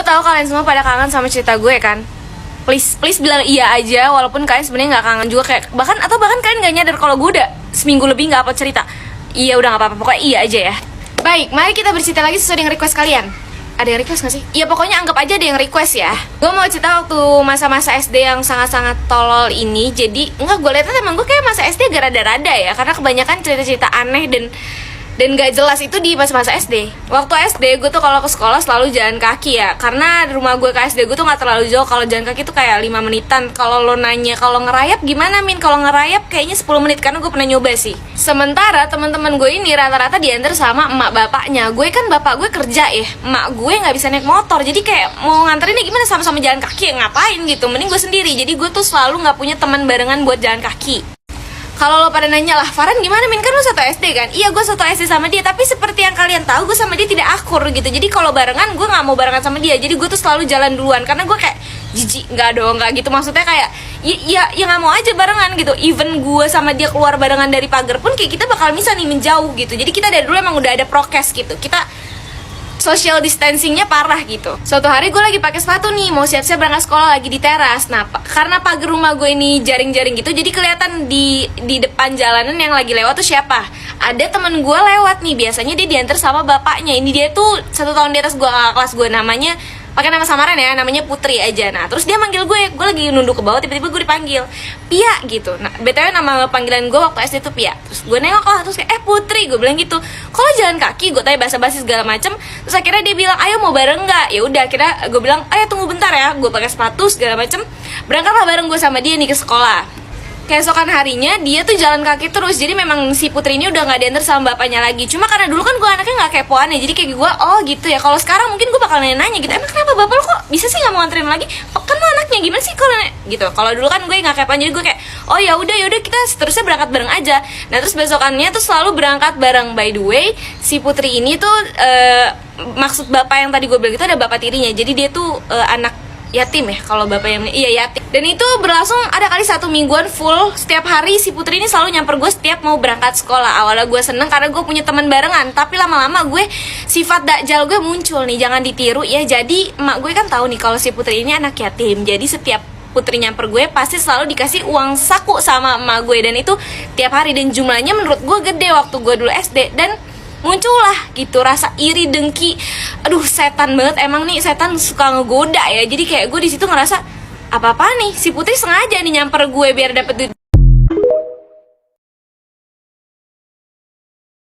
tahu kalian semua pada kangen sama cerita gue kan? Please bilang iya aja, walaupun kalian sebenarnya nggak kangen juga, kayak bahkan kalian nggak nyadar kalau gue udah seminggu lebih nggak upload cerita. Iya udah nggak apa-apa, pokoknya iya aja ya. Baik, mari kita bercerita lagi sesuai dengan request kalian. Ada yang request gak sih? Iya pokoknya anggap aja ada yang request ya. Gue mau cerita waktu masa-masa SD yang sangat-sangat tolol ini. Jadi enggak, gue liatnya emang gue kayak masa SD agak rada-rada ya, karena kebanyakan cerita-cerita aneh dan gak jelas itu di masa-masa SD. Waktu SD gue tuh kalau ke sekolah selalu jalan kaki ya, karena rumah gue ke SD gue tuh gak terlalu jauh. Kalau jalan kaki tuh kayak 5 menitan. Kalau lo nanya kalau ngerayap gimana Min? Kalau ngerayap kayaknya 10 menit, karena gue pernah nyoba sih. Sementara teman-teman gue ini rata-rata diantar sama emak bapaknya. Gue kan bapak gue kerja ya, emak gue gak bisa naik motor. Jadi kayak mau nganterinnya gimana, sama-sama jalan kaki ya ngapain gitu. Mending gue sendiri. Jadi gue tuh selalu gak punya teman barengan buat jalan kaki. Kalau lo pada nanya lah, Farhan gimana Min? Kan lo satu SD kan? Iya gue satu SD sama dia, tapi seperti yang kalian tahu gue sama dia tidak akur gitu. Jadi kalau barengan gue nggak mau barengan sama dia. Jadi gue tuh selalu jalan duluan, karena gue kayak jijik, nggak dong, nggak gitu. Maksudnya kayak ya nggak mau aja barengan gitu. Even gue sama dia keluar barengan dari pagar pun kayak kita bakal bisa nih menjauh gitu. Jadi kita dari dulu emang udah ada prokes gitu. Kita social distancingnya parah gitu. Suatu hari gue lagi pakai sepatu nih, mau siap-siap berangkat sekolah, lagi di teras. Nah, karena pagar rumah gue ini jaring-jaring gitu, jadi kelihatan di depan jalanan yang lagi lewat tuh siapa. Ada temen gue lewat nih, biasanya dia diantar sama bapaknya. Ini dia tuh 1 tahun di atas gue, kakak kelas gue, namanya pakai nama samaran ya, namanya Putri aja. Nah terus dia manggil gue lagi nunduk ke bawah, tiba-tiba gue dipanggil Pia gitu. Nah btw nama panggilan gue waktu SD tuh Pia. Terus gue nengok lah, terus kayak Putri, gue bilang gitu. Kalau jalan kaki, gue tanya basa-basi segala macem. Terus akhirnya dia bilang ayo mau bareng nggak? Ya udah, akhirnya gue bilang ayo tunggu bentar ya. Gue pakai sepatu segala macem, berangkatlah bareng gue sama dia nih ke sekolah. Keesokan harinya dia tuh jalan kaki terus. Jadi memang si Putri ini udah gak diantar sama bapaknya lagi. Cuma karena dulu kan gue anaknya gak kepoan ya, jadi kayak gue oh gitu ya. Kalau sekarang mungkin gue bakal nanya gitu, emang kenapa bapak lo kok bisa sih gak mau anterin lagi? Kan lo anaknya, gimana sih kalau gitu. Kalau dulu kan gue gak kepoan, jadi gue kayak oh ya udah kita seterusnya berangkat bareng aja. Nah terus besokannya tuh selalu berangkat bareng. By the way, si Putri ini tuh maksud bapak yang tadi gue bilang itu ada bapak tirinya. Jadi dia tuh anak yatim ya, kalau bapak yang yatim. Dan itu berlangsung ada kali 1 mingguan full. Setiap hari si Putri ini selalu nyamper gue setiap mau berangkat sekolah. Awalnya gue seneng karena gue punya teman barengan, tapi lama-lama gue sifat dakjal gue muncul nih, jangan ditiru ya. Jadi emak gue kan tahu nih kalau si Putri ini anak yatim. Jadi setiap Putri nyamper gue pasti selalu dikasih uang saku sama emak gue, dan itu tiap hari. Dan jumlahnya menurut gue gede waktu gue dulu SD. Dan muncullah gitu rasa iri, dengki. Aduh setan banget emang nih, setan suka ngegoda ya. Jadi kayak gue di situ ngerasa apa nih si Putri sengaja nih nyamper gue biar dapet duit